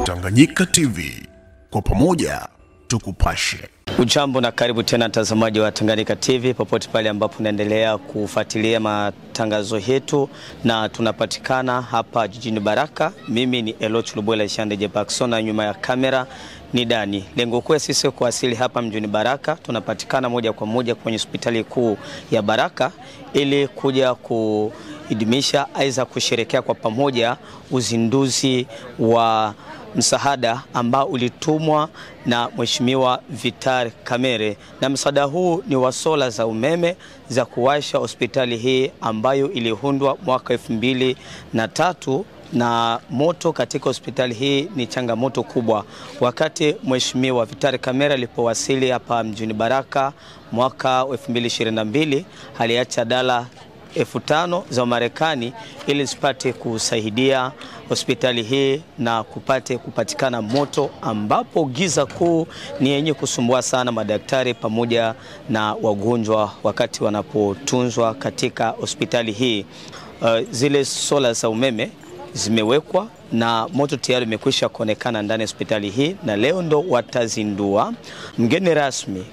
Tanganyika TV, kwa pamoja tukupashe. Ujambo na karibu tena mtazamaji wa Tanganyika TV popote pale ambapo unaendelea kufuatilia matangazo yetu, na tunapatikana hapa jijini Baraka. Mimi ni Eloch Lubola Ishande Jepakson, na nyuma ya kamera ni Dani. Lengo kuu sisi kuwasili hapa mjini Baraka, tunapatikana moja kwa moja kwenye hospitali kuu ya Baraka ili kuja kuidhimisha aidha kusherehekea kwa pamoja uzinduzi wa msaada ambao ulitumwa na Mheshimiwa Vital Kamerhe, na msaada huu ni wa sola za umeme za kuwasha hospitali hii ambayo iliundwa mwaka 2003, na moto katika hospitali hii ni changamoto kubwa. Wakati Mheshimiwa Vital Kamerhe alipowasili hapa mjini Baraka mwaka 2022, aliacha dola 5,000 za Marekani ili zipate kusaidia hospitali hii na kupatikana moto, ambapo giza kuu ni yenye kusumbua sana madaktari pamoja na wagonjwa wakati wanapotunzwa katika hospitali hii. Zile sola za umeme zimewekwa na moto tayari umekwisha kuonekana ndani ya hospitali hii, na leo ndo watazindua. Mgeni rasmi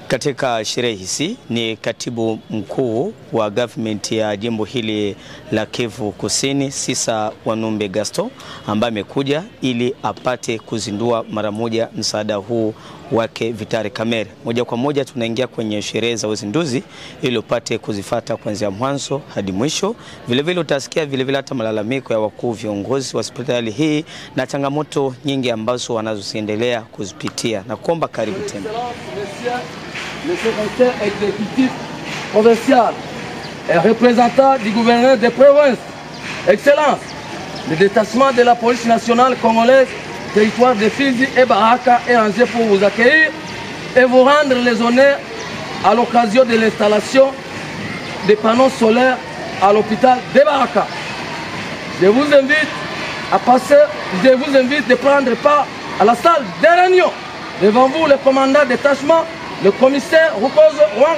katika sherehe hizi ni katibu mkuu wa government ya jimbo hili la Kivu Kusini, Sisa Wanumbe Gaston, ambaye amekuja ili apate kuzindua mara moja msaada huu wake Vital Kamerhe. Moja kwa moja tunaingia kwenye sherehe za uzinduzi ili upate kuzifuata kuanzia mwanzo hadi mwisho. Vile vile utasikia hata malalamiko ya wakuu viongozi wa hospitali hii na changamoto nyingi ambazo wanazoendelea kuzipitia, na kuomba karibu tena. Le secrétaire exécutif provincial et représentant du gouverneur de province, Excellence, le détachement de la police nationale congolaise, territoire de Fizi et Baraka est en jeu pour vous accueillir et vous rendre les honneurs à l'occasion de l'installation des panneaux solaires à l'hôpital de Baraka. Je vous invite à passer, je vous invite de prendre part à la salle de réunion. Devant vous, le commandant de détachement, le commissaire Rukozo Wang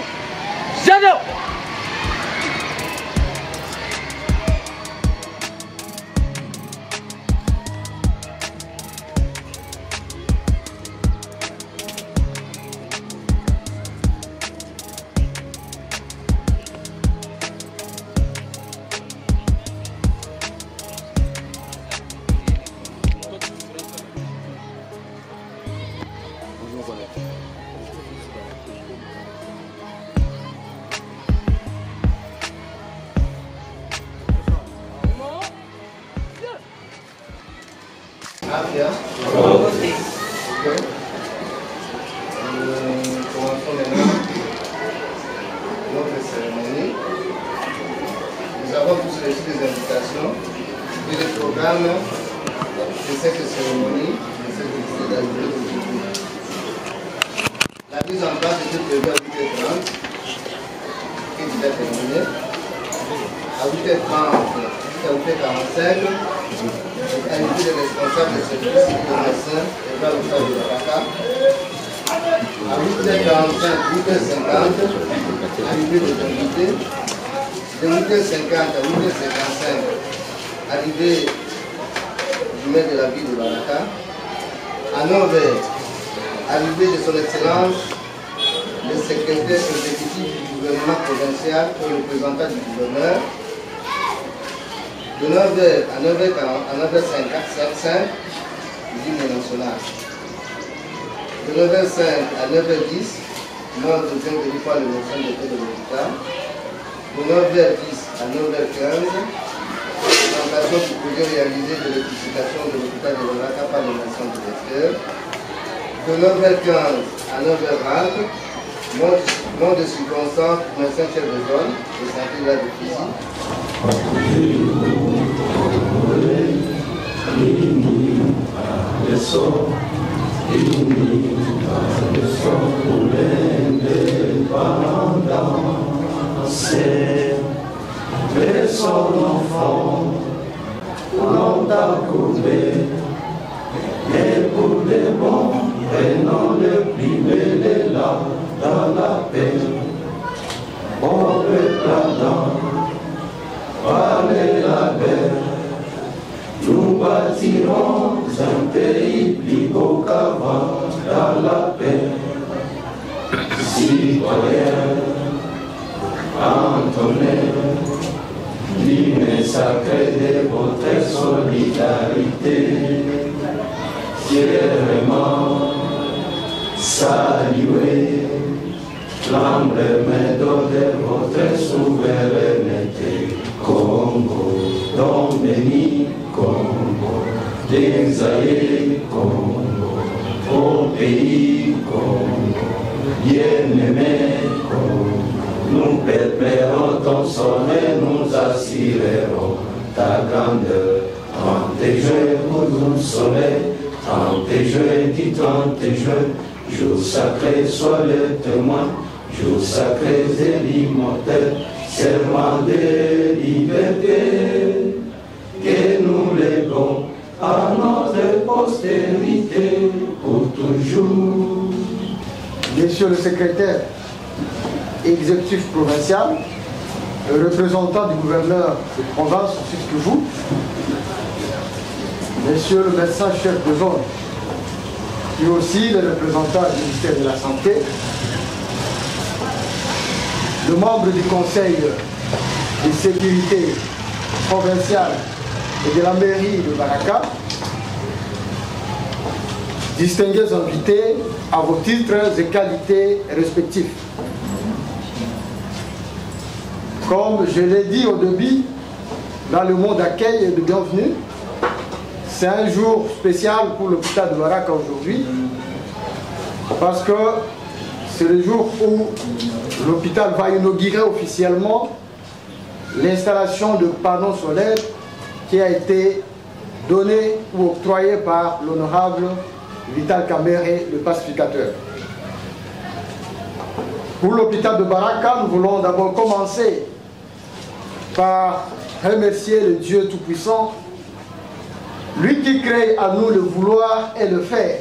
Jado. Commençons maintenant notre cérémonie. Nous avons tous reçu des invitations et le programme de cette cérémonie, de cette cérémonie d'aujourd'hui. La mise en place était prévue à 8h30, qui est déjà terminée. À 8h30, jusqu'à 8h45, invité les responsables de service et de médecins et par le stade de Baraka. À 8h45, 8h50, arrivée des invités. De 8h50 à 8h55, arrivée du maire de la ville de Baraka. À 9h, arrivée de son excellence, le secrétaire exécutif du gouvernement provincial et le représentant du gouverneur. De 9h à 9h40, à 9h55, l'hymne national. De 9h05 à 9h10, l'ordre vient de par le médecin de paix de l'hôpital. De 9h10 à 9h15, présentation du projet réalisé de l'électrification de l'hôpital de Baraka par le médecin directeur. De 9h15 à 9h20, nom de circonstance du médecin chef de zone de santé de la Fizi. Son enfant, l'on t'a coupé, et pour les bons, prenons le privé là, dans la paix, on peut pardon, parler la paix, nous bâtir. bâtirons un pays plus beau qu'avant dans la paix. Citoyens, entonnez l'hymne sacré de votre solidarité. Fièrement saluez l'emblème de votre souveraineté. Congo, don béni, Congo, désaillé, Congo, au pays, Congo, bien-aimé, Congo. Nous préparons ton sommet, nous assurerons ta grandeur. 30 juin pour nous sauver, 30 juin, dit 30 juin, jour sacré, sois le témoin, jour sacré de l'immortel, serment de liberté, que nous léguons à notre postérité pour toujours. Monsieur le secrétaire exécutif provincial, le représentant du gouverneur de province, ainsi que vous, monsieur le médecin-chef de zone, puis aussi le représentant du ministère de la Santé, le membre du conseil de sécurité provinciale et de la mairie de Baraka, distingués invités à vos titres et qualités respectifs. Comme je l'ai dit au début, dans le mot d'accueil et de bienvenue, c'est un jour spécial pour l'hôpital de Baraka aujourd'hui, parce que c'est le jour où l'hôpital va inaugurer officiellement l'installation de panneaux solaires qui a été donné ou octroyé par l'honorable Vital Kamerhe, le pacificateur. Pour l'hôpital de Baraka, nous voulons d'abord commencer par remercier le Dieu Tout-Puissant, lui qui crée à nous le vouloir et le faire.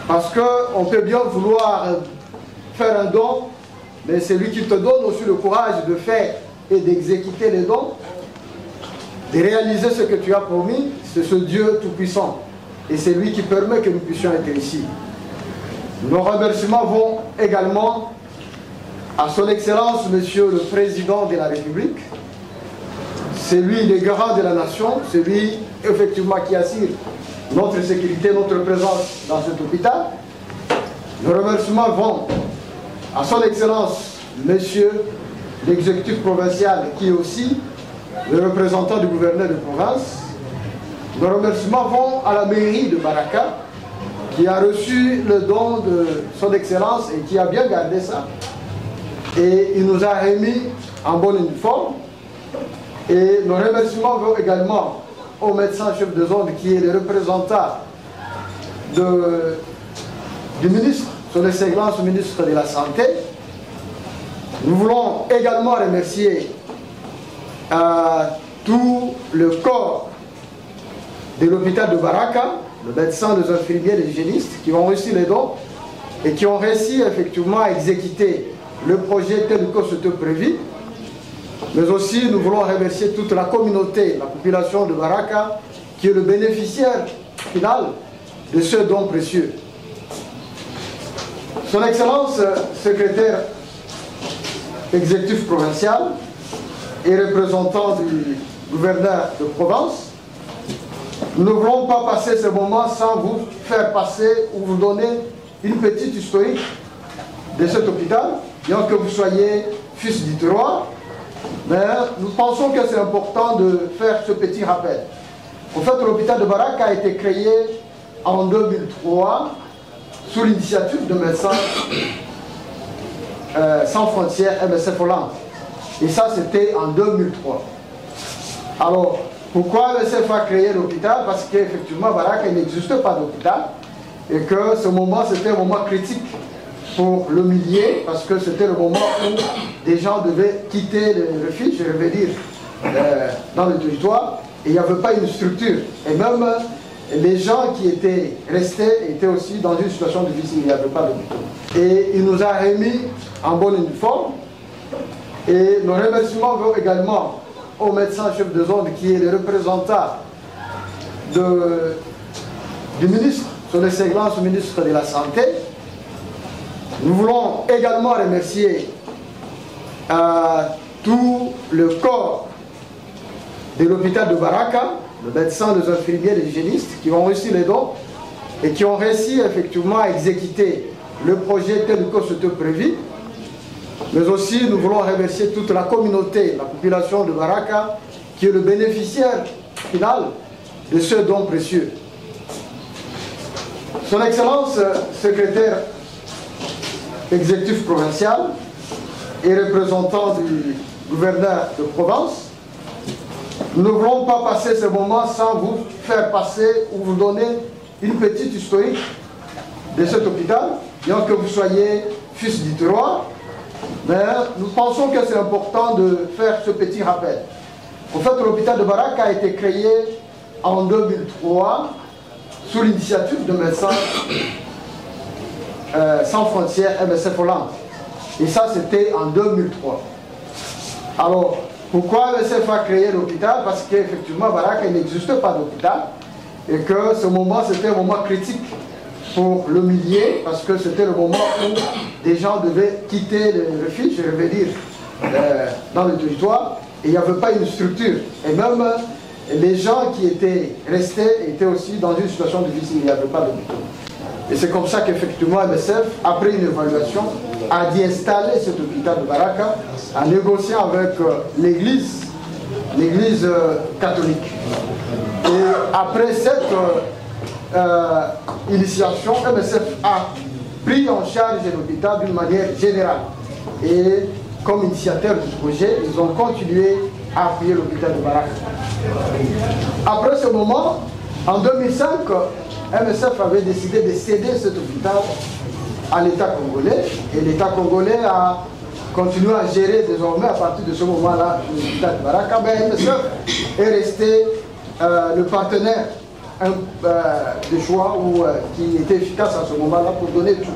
Parce qu'on peut bien vouloir faire un don, mais c'est lui qui te donne aussi le courage de faire et d'exécuter les dons, de réaliser ce que tu as promis, c'est ce Dieu Tout-Puissant. Et c'est lui qui permet que nous puissions être ici. Nos remerciements vont également à son Excellence, Monsieur le Président de la République. C'est lui le garant de la nation, c'est lui effectivement qui assure notre sécurité, notre présence dans cet hôpital. Nos remerciements vont à son Excellence, Monsieur l'exécutif provincial, qui est aussi le représentant du gouverneur de province. Nos remerciements vont à la mairie de Baraka, qui a reçu le don de son Excellence et qui a bien gardé ça. Et il nous a remis en bonne uniforme. Et nos remerciements vont également au médecin-chef de zone, qui est le représentant du ministre, son Excellence ministre de la Santé. Nous voulons également remercier tout le corps de l'hôpital de Baraka, le médecin, les infirmiers, les hygiénistes, qui ont reçu les dons et qui ont réussi effectivement à exécuter le projet tel que c'était prévu. Mais aussi, nous voulons remercier toute la communauté, la population de Baraka, qui est le bénéficiaire final de ce don précieux. Son Excellence, secrétaire exécutif provincial et représentant du gouverneur de province, nous ne voulons pas passer ce moment sans vous faire passer ou vous donner une petite historique de cet hôpital, bien que vous soyez fils du terroir. Mais nous pensons que c'est important de faire ce petit rappel. En fait, l'hôpital de Baraka a été créé en 2003 sous l'initiative de Médecins sans frontières, MSF Hollande. Et ça, c'était en 2003. Alors, pourquoi MSF a créé l'hôpital? Parce qu'effectivement, Baraka, il n'existe pas d'hôpital. Et que ce moment, c'était un moment critique pour le milieu, parce que c'était le moment où des gens devaient quitter le refuge, je vais dire, dans le territoire, et il n'y avait pas une structure. Et même les gens qui étaient restés étaient aussi dans une situation difficile, il n'y avait pas d'hôpital. Et il nous a remis en bonne uniforme. Et nos remerciements vont également au médecin chef de zone, qui est le représentant du ministre, son Excellence le ministre de la Santé. Nous voulons également remercier tout le corps de l'hôpital de Baraka, le médecin, les infirmiers, les hygiénistes qui ont reçu les dons et qui ont réussi effectivement à exécuter le projet tel que c'était prévu. Mais aussi nous voulons remercier toute la communauté, la population de Baraka qui est le bénéficiaire final de ce don précieux. Son Excellence, secrétaire exécutif provincial et représentant du gouverneur de Provence, nous ne voulons pas passer ce moment sans vous faire passer ou vous donner une petite historique de cet hôpital, bien que vous soyez fils du terroir, mais nous pensons que c'est important de faire ce petit rappel. En fait, l'hôpital de Baraka a été créé en 2003 sous l'initiative de Médecins sans frontières, MSF Hollande. Et ça, c'était en 2003. Alors, pourquoi MSF a créé l'hôpital? Parce qu'effectivement, Baraka, il n'existait pas d'hôpital. Et que ce moment, c'était un moment critique pour le milieu, parce que c'était le moment où des gens devaient quitter le refuge, je vais dire, dans le territoire. Et il n'y avait pas une structure. Et même les gens qui étaient restés étaient aussi dans une situation difficile. Il n'y avait pas d'hôpital. Et c'est comme ça qu'effectivement MSF, après une évaluation, a dit installer cet hôpital de Baraka en négociant avec l'église catholique. Et après cette initiation, MSF a pris en charge l'hôpital d'une manière générale. Et comme initiateur du projet, ils ont continué à appuyer l'hôpital de Baraka. Après ce moment, en 2005, MSF avait décidé de céder cet hôpital à l'État congolais. Et l'État congolais a continué à gérer désormais à partir de ce moment-là l'hôpital de Baraka. Mais MSF est resté le partenaire de choix qui était efficace à ce moment-là pour donner tout.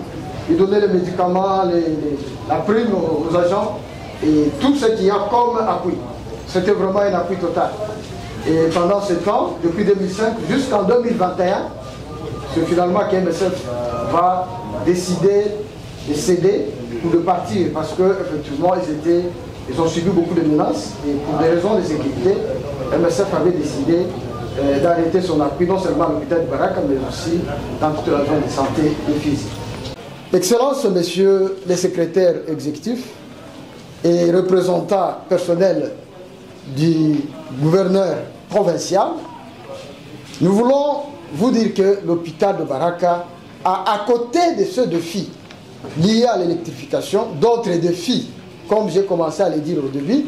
Il donnait les médicaments, la prime aux agents et tout ce qu'il y a comme appui. C'était vraiment un appui total. Et pendant ce temps, depuis 2005 jusqu'en 2021, c'est finalement qu'MSF va décider de céder ou de partir parce qu'effectivement ils ont subi beaucoup de menaces et pour des raisons de sécurité, MSF avait décidé d'arrêter son appui non seulement à l'hôpital de Baraka mais aussi dans toute la zone de santé et physique. Excellences, messieurs les secrétaires exécutifs et représentants personnels du gouverneur provincial, nous voulons vous dire que l'hôpital de Baraka a, à côté de ce défi lié à l'électrification, d'autres défis, comme j'ai commencé à le dire au début,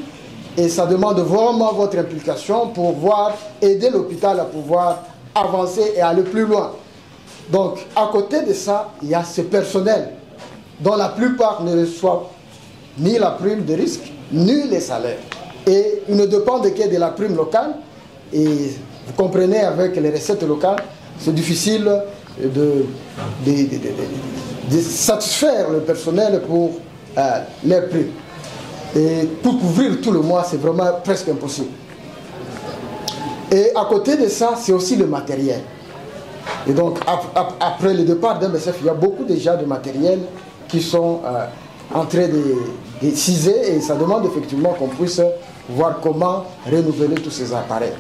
et ça demande vraiment votre implication pour pouvoir aider l'hôpital à pouvoir avancer et aller plus loin. Donc, à côté de ça, il y a ce personnel dont la plupart ne reçoivent ni la prime de risque, ni les salaires. Et ils ne dépendent que de la prime locale. Et vous comprenez, avec les recettes locales, c'est difficile de satisfaire le personnel pour les primes. Et pour couvrir tout le mois, c'est vraiment presque impossible. Et à côté de ça, c'est aussi le matériel. Et donc, après le départ d'MSF, il y a beaucoup déjà de matériel qui sont en train de ciser et ça demande effectivement qu'on puisse voir comment renouveler tous ces appareils.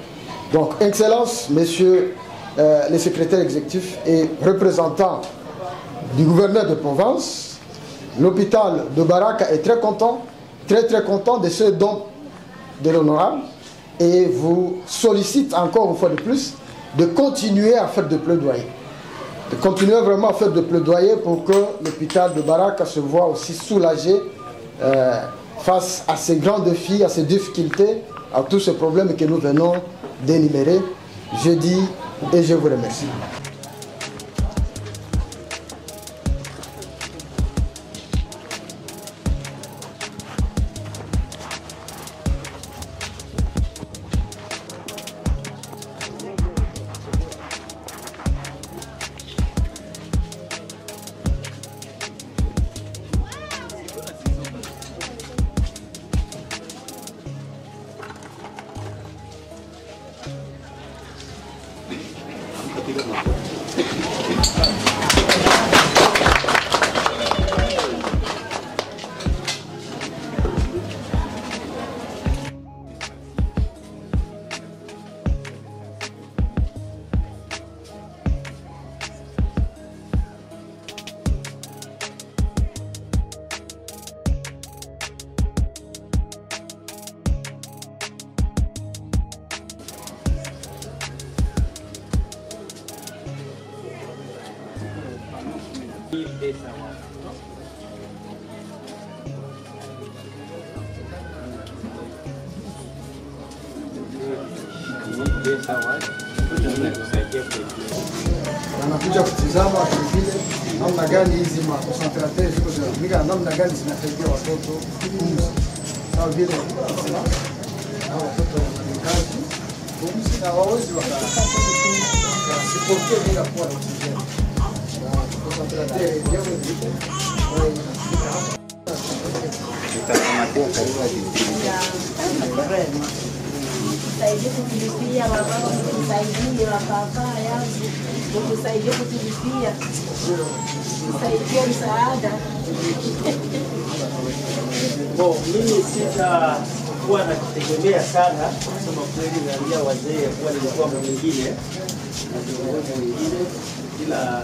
Donc, Excellences, messieurs les secrétaires exécutifs et représentants du gouverneur de Provence, l'hôpital de Baraka est très content, très content de ce don de l'honorable et vous sollicite encore une fois de plus de continuer à faire de plaidoyer. De continuer vraiment à faire de plaidoyer pour que l'hôpital de Baraka se voit aussi soulagé face à ces grands défis, à ces difficultés, à tous ces problèmes que nous venons d'énumérer. Je dis et je vous remercie. Anakuja kutizama vile namna gani hizi makonsentrateur ziko zinatumika, namna gani zinasaidia watoto pumzi, kama vile hao watoto wanakazi pumzi na wawezi wakasipoke bila kuwa na oksijeni. Konsentrateur ndio ndio Tusaidie kutulipia wababa, tusaidie wapapa yangu, tusaidie kutulipia, tusaidie msaada. Mimi sitakuwa nakitegemea sana, kusema kweli, naambia wazee kuwa nilikuwa mwingine na viongozi wengine, ila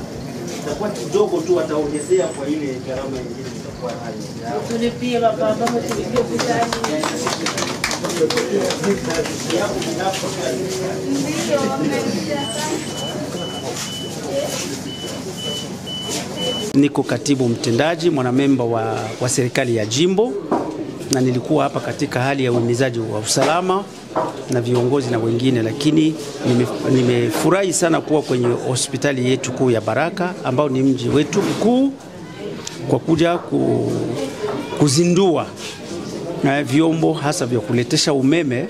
itakuwa kidogo tu wataongezea kwa ile gharama nyingine itakuwa hayo. Tulipie wababa, tulipie kutani. Niko katibu mtendaji mwanamemba wa serikali ya jimbo, na nilikuwa hapa katika hali ya uhimizaji wa usalama na viongozi na wengine, lakini nimefurahi sana kuwa kwenye hospitali yetu kuu ya Baraka ambao ni mji wetu mkuu kwa kuja kuzindua vyombo hasa vya kuletesha umeme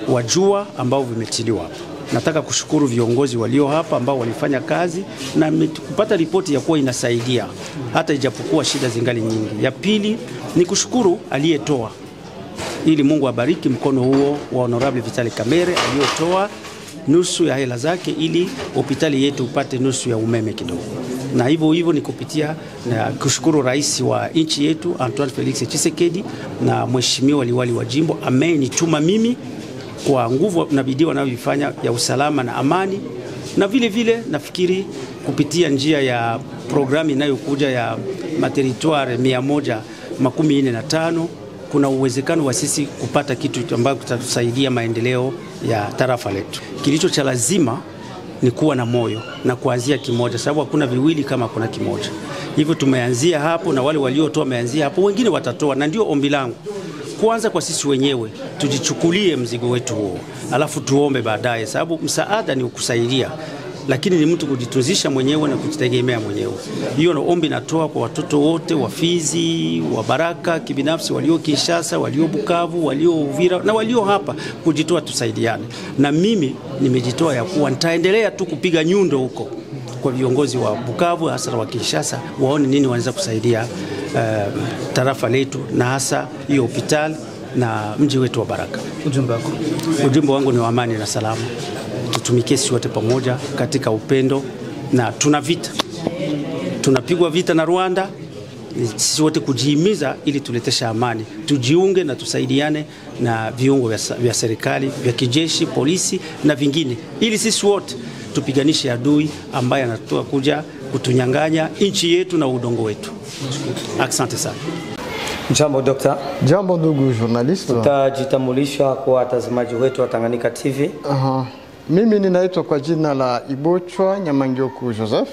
wa jua ambao vimetiliwa hapa. Nataka kushukuru viongozi walio hapa ambao walifanya kazi na kupata ripoti ya kuwa inasaidia hata ijapokuwa shida zingali nyingi. Ya pili ni kushukuru aliyetoa, ili Mungu abariki mkono huo wa Honorable Vital Kamerhe aliyotoa nusu ya hela zake ili hospitali yetu upate nusu ya umeme kidogo. Na hivyo ni kupitia na kushukuru rais wa nchi yetu Antoine Felix Tshisekedi na mheshimiwa liwali wa jimbo amenituma mimi kwa nguvu na bidii wanayoifanya ya usalama na amani, na vile nafikiri kupitia njia ya programu inayokuja ya materitoire 145 kuna uwezekano wa sisi kupata kitu ambacho kitatusaidia maendeleo ya tarafa letu. Kilicho cha lazima ni kuwa na moyo na kuanzia kimoja, sababu hakuna viwili kama kuna kimoja. Hivyo tumeanzia hapo na wale waliotoa wameanzia hapo, wengine watatoa, na ndio ombi langu kwanza kwa sisi wenyewe tujichukulie mzigo wetu huo, alafu tuombe baadaye, sababu msaada ni ukusaidia, lakini ni mtu kujitunzisha mwenyewe na kujitegemea mwenyewe. Hiyo na ombi natoa kwa watoto wote wa Fizi, wa Baraka kibinafsi, walio Kinshasa, walio Bukavu, walio Uvira na walio hapa, kujitoa tusaidiane. Na mimi nimejitoa ya kuwa nitaendelea tu kupiga nyundo huko kwa viongozi wa Bukavu hasa wa Kinshasa, waone nini wanaweza kusaidia tarafa letu na hasa hiyo hospitali na mji wetu wa Baraka. Ujumbe wangu ni wa amani na salama. Tutumikie sisi wote pamoja katika upendo, na tuna vita, tunapigwa vita na Rwanda, sisi wote kujihimiza ili tuletesha amani, tujiunge na tusaidiane na viungo vya serikali, vya kijeshi, polisi na vingine, ili sisi wote tupiganishe adui ambaye anatoka kuja kutunyang'anya nchi yetu na udongo wetu. Asante sana. Jambo Dokta. Jambo ndugu journalist. Utajitambulisha kwa watazamaji wetu wa Tanganyika TV. Mimi ninaitwa kwa jina la Ibochwa Nyamangioku Joseph.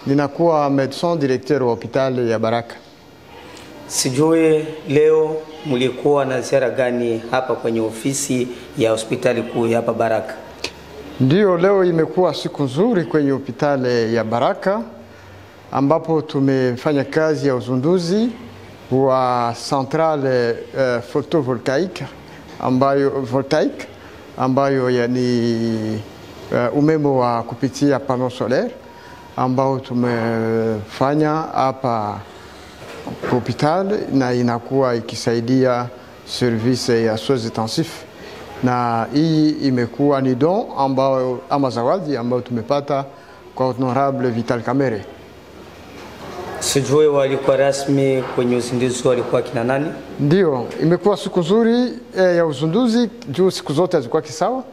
Ninakuwa médecin directeur wa hospitali ya Baraka. Sijui leo mlikuwa na ziara gani hapa kwenye ofisi ya hospitali kuu ya hapa Baraka? Ndio, leo imekuwa siku nzuri kwenye hospitali ya Baraka ambapo tumefanya kazi ya uzunduzi wa centrale photovoltaique ambayo ni umeme wa kupitia pano solaire ambao tumefanya hapa hospitali, na inakuwa ikisaidia service ya soins intensifs na hii imekuwa ni don ambao ama zawadi ambao tumepata kwa Honorable Vital Kamerhe. Sijui walikuwa rasmi kwenye uzinduzi walikuwa kina nani? Ndio, imekuwa siku nzuri ya uzinduzi, juu siku zote hazikuwa kisawa,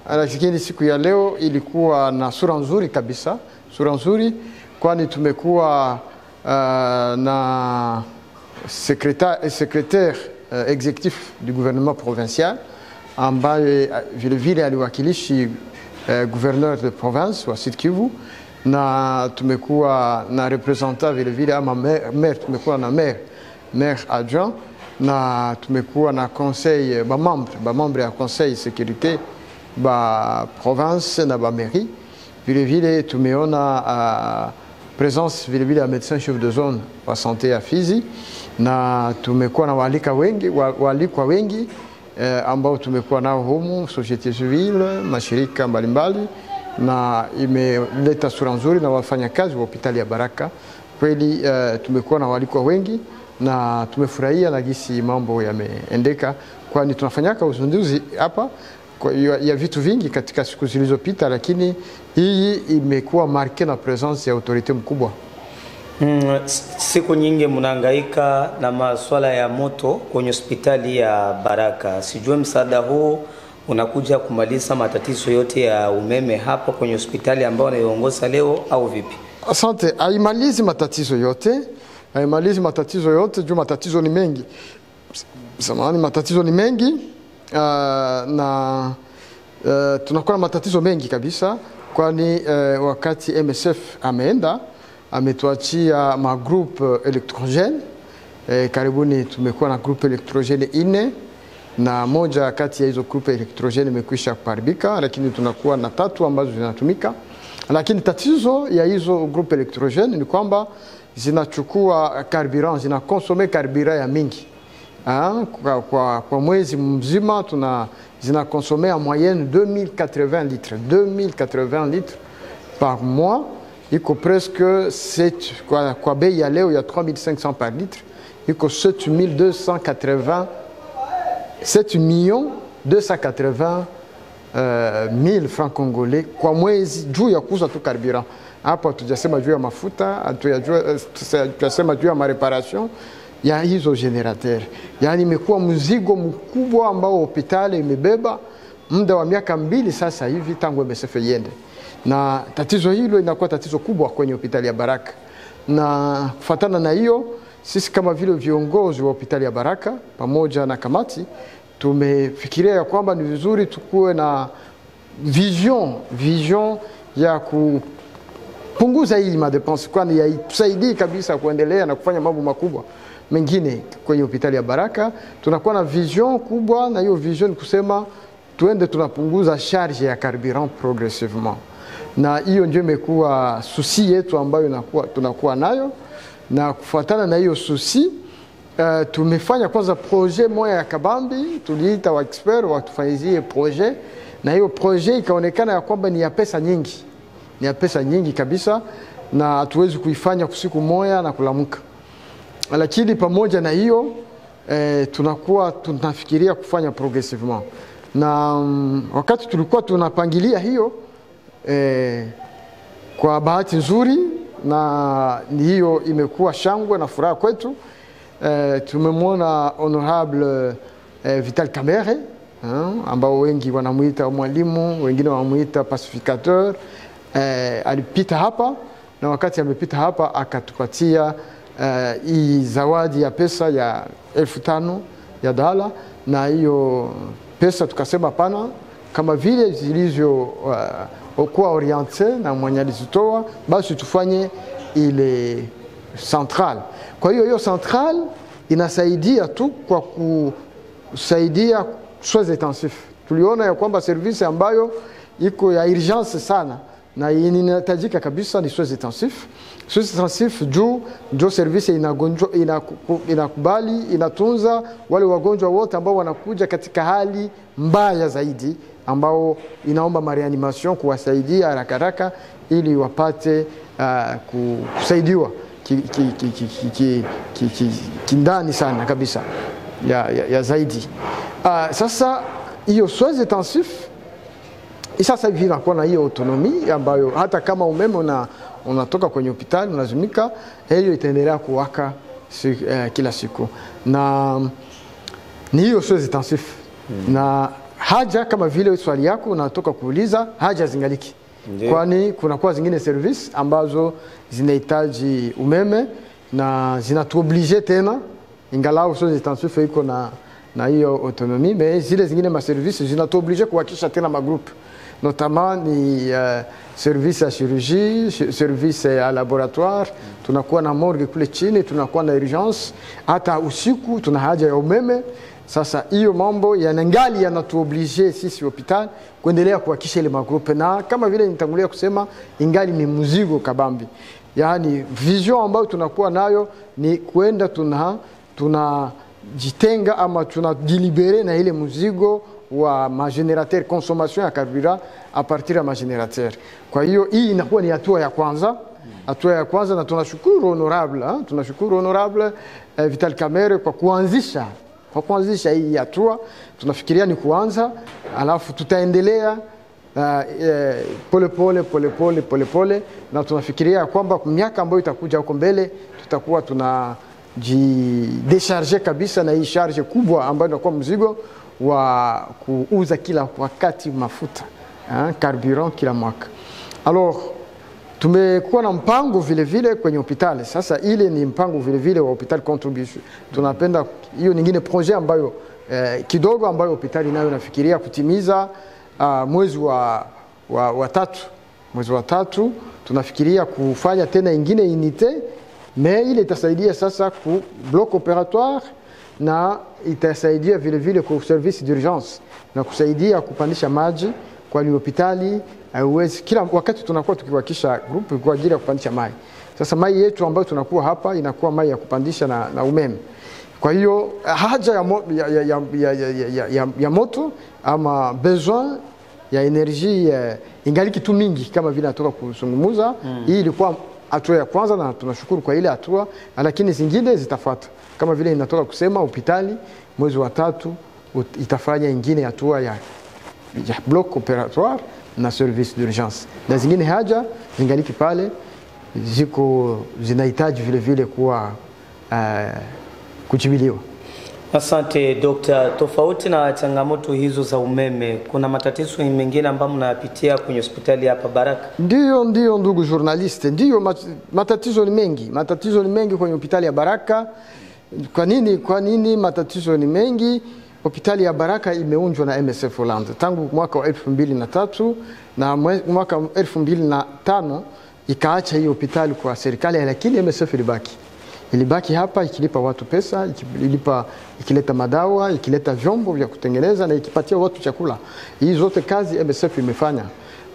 lakini siku ya leo ilikuwa na sura nzuri kabisa, sura nzuri, kwani tumekuwa na secrétaire exécutif du gouvernement provincial ambaye vile vile aliwakilishi gouverneur de province wa Sud Kivu, na tumekuwa na representant vile vile ama maire, tumekuwa na maire adjoint, na tumekuwa na conseil ba membre ya conseil sécurité ba province na ba mairie. Vile vile tumeona présence vile vile ya médecin chef de zone wa santé ya Fizi, na tumekuwa na waalikwa wengi ambao tumekuwa nao humu, société civile, mashirika mbalimbali, na imeleta sura nzuri na wafanyakazi wa hospitali ya Baraka. Kweli tumekuwa na waalikwa wengi na tumefurahia na gisi mambo yameendeka, kwani tunafanyaka uzinduzi hapa ya vitu vingi katika siku zilizopita, lakini hii imekuwa marke na presence ya autorite mkubwa. Siku nyingi mnahangaika na masuala ya moto kwenye hospitali ya Baraka. Sijui msaada huu unakuja kumaliza matatizo yote ya umeme hapa kwenye hospitali ambayo unaiongoza leo au vipi? Asante, haimalizi matatizo yote. Haimalizi matatizo yote, juu matatizo ni mengi. Samahani, matatizo ni mengi. Na tunakuwa na matatizo mengi kabisa, kwani wakati MSF ameenda ametuachia magroupe electrogène. Karibuni tumekuwa na groupe electrogène 4, na moja kati ya hizo groupe electrogène imekwisha kuharibika, lakini tunakuwa na 3 ambazo zinatumika. Lakini tatizo ya hizo groupe electrogène ni kwamba zinachukua carburant, zinakonsome carburant ya mingi. Kwa mwezi mzima zinakonsome en moyenne 2080 litres. 2080 litres par mois, iko presque 7, kwa bei ya leo ya 3500 par litre, iko 7,280,000 francs congolais kwa mwezi, juu ya kuuza tu carburant. Hapo tujasema juu ya mafuta, tujasema juu ya mareparation ya hizo generateur. Yani imekuwa mzigo mkubwa ambao hospitali imebeba muda wa miaka 2 sasa hivi tangu MSF yende. Na tatizo hilo inakuwa tatizo kubwa kwenye hospitali ya Baraka. Na kufuatana na hiyo, sisi kama vile viongozi wa hospitali ya Baraka pamoja na kamati tumefikiria ya kwamba ni vizuri tukue na vision ya kupunguza hii madepense, kwani yaisaidii kabisa kuendelea na kufanya mambo makubwa mengine kwenye hospitali ya Baraka. Tunakuwa na vision kubwa, na hiyo vision kusema tuende tunapunguza charge ya carburant progressivement, na hiyo ndio imekuwa susi yetu ambayo tunakuwa nayo. Na kufuatana na hiyo susi tumefanya kwanza projet moja ya kabambi, tuliita wa expert watufanyizie projet, na hiyo projet ikaonekana ya kwamba ni ya pesa nyingi, ni ya pesa nyingi kabisa, na hatuwezi kuifanya siku moja na kulamuka. Lakini pamoja na hiyo tunafikiria kufanya progressivement, na wakati tulikuwa tunapangilia hiyo kwa bahati nzuri, na hiyo imekuwa shangwe na furaha kwetu, tumemwona Honorable Vital Kamerhe, ambao wengi wanamuita mwalimu, wengine wanamuita pacificateur. Alipita hapa, na wakati amepita hapa akatupatia hii zawadi ya pesa ya 1500 ya dola, na hiyo pesa tukasema pana, kama vile zilivyo kuwa oriente na mwenye alizitoa, basi tufanye ile central. Kwa hiyo central inasaidia tu kwa kusaidia soins intensifs. Tuliona ya kwamba service ambayo iko ya urgence sana na inahitajika kabisa ni soins intensifs. Soins intensifs ndio service inakubali, inatunza wale wagonjwa wote ambao wanakuja katika hali mbaya zaidi, ambao inaomba mareanimation, kuwasaidia haraka ili wapate kusaidiwa kindani sana kabisa ya zaidi. Sasa hiyo soins intensifs sasa hivi inakuwa na hiyo autonomy ambayo hata kama umeme unatoka kwenye hospitali unazimika, hiyo itaendelea kuwaka kila siku, na ni hiyo soins intensifs. Na haja kama vile swali yako unatoka kuuliza, haja zingaliki. Kwani kunakuwa zingine service ambazo zinahitaji umeme na zinatuoblige tena, ingalau soins intensifs iko na hiyo autonomie, mais zile zingine ma service zinatuoblige kuhakisha tena magroupe, notamment ni service ya chirurgie, service ya laboratoire, tunakuwa na morgue kule chini, tunakuwa na urgence, hata usiku tuna haja ya umeme. Sasa hiyo mambo yanangali yanatuoblige sisi hospitali kuendelea kuhakisha ile magrupe, na kama vile nitangulia kusema ingali ni mzigo kabambi. Yaani vision ambayo tunakuwa nayo ni kuenda tunajitenga ama tunajilibere na ile mzigo wa magenerateur, consommation ya carburant a partir ya magenerateur. Kwa hiyo hii inakuwa ni hatua ya kwanza. Hatua ya kwanza, na tunashukuru honorable Vital Kamerhe kwa kuanzisha hii hatua. Tunafikiria ni kuanza, alafu tutaendelea pole, na tunafikiria kwamba miaka ambayo itakuja huko mbele tutakuwa tunajidecharge kabisa na hii charge kubwa ambayo inakuwa mzigo wa kuuza kila wakati mafuta carburant kila mwaka. Alors tumekuwa na mpango vile vile kwenye hospitali. Sasa ile ni mpango vile vile wa hospitali contribution. Tunapenda hiyo nyingine projet ambayo kidogo ambayo hospitali nayo nafikiria kutimiza mwezi wa tatu tunafikiria kufanya tena ingine unité, mais ile itasaidia sasa ku bloc opératoire na itasaidia vile vile kwa service d'urgence na kusaidia kupandisha maji kwa hospitali. Kila wakati tunakuwa tukiwakisha group kwa ajili ya kupandisha mai. Sasa mai yetu ambayo tunakuwa hapa inakuwa mai ya kupandisha na umeme. Kwa hiyo haja ya moto ama besoin ya energie ingali kitu mingi kama vile natoka kuzungumza. Hii ilikuwa hatua ya kwanza na tunashukuru kwa ile hatua, lakini zingine zitafuata. Kama vile inatoka kusema hospitali mwezi wa 3 itafanya ingine hatua ya bloc opératoire na service d'urgence, na zingine haja zingaliki pale zinahitaji vile vile kuwa kujibiliwa. Asante Dr. Tofauti na changamoto hizo za umeme, kuna matatizo mengine ambayo mnayapitia kwenye hospitali hapa Baraka? Ndio ndugu journaliste, ndio matatizo ni mengi kwenye hospitali ya Baraka. Kwa nini matatizo ni mengi? Hospitali ya Baraka imeunjwa na MSF Hollande tangu mwaka wa 2003 na mwaka 2005 ikaacha hiyo hospitali kwa serikali, lakini MSF ilibaki hapa ikilipa watu pesa, ikileta madawa, ikileta vyombo vya kutengeneza na ikipatia watu chakula. Hii zote kazi MSF imefanya,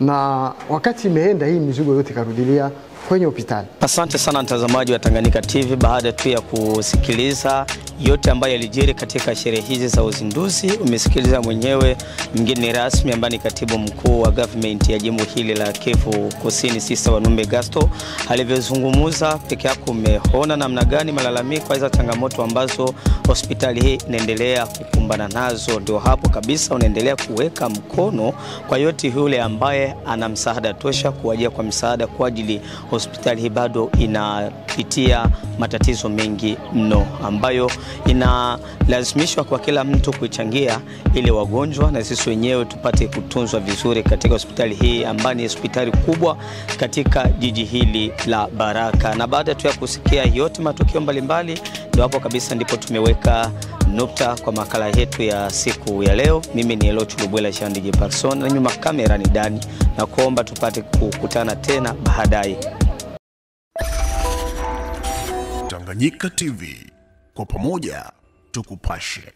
na wakati imeenda hii mizigo yote karudilia kwenye hospitali. Asante sana mtazamaji wa Tanganyika TV, baada tu ya kusikiliza yote ambayo yalijiri katika sherehe hizi za uzinduzi, umesikiliza mwenyewe mgeni rasmi ambaye ni katibu mkuu wa government ya jimbo hili la Kivu Kusini, Sister Wanumbe Gasto. Alivyozungumza peke yako umeona namna gani malalamiko za changamoto ambazo hospitali hii inaendelea kukumbana nazo. Ndio hapo kabisa unaendelea kuweka mkono kwa yote yule ambaye ana msaada tosha kuajia kwa msaada, kwa ajili hospitali hii bado inapitia matatizo mengi mno ambayo inalazimishwa kwa kila mtu kuichangia ili wagonjwa na sisi wenyewe tupate kutunzwa vizuri katika hospitali hii ambayo ni hospitali kubwa katika jiji hili la Baraka. Na baada tu ya kusikia yote matukio mbalimbali, ndio hapo kabisa ndipo tumeweka nukta kwa makala yetu ya siku ya leo. Mimi ni Elo Chulubwela Jean DJ Person, na nyuma kamera ni Dani, na kuomba tupate kukutana tena baadaye. Tanganyika TV, kwa pamoja tukupashe.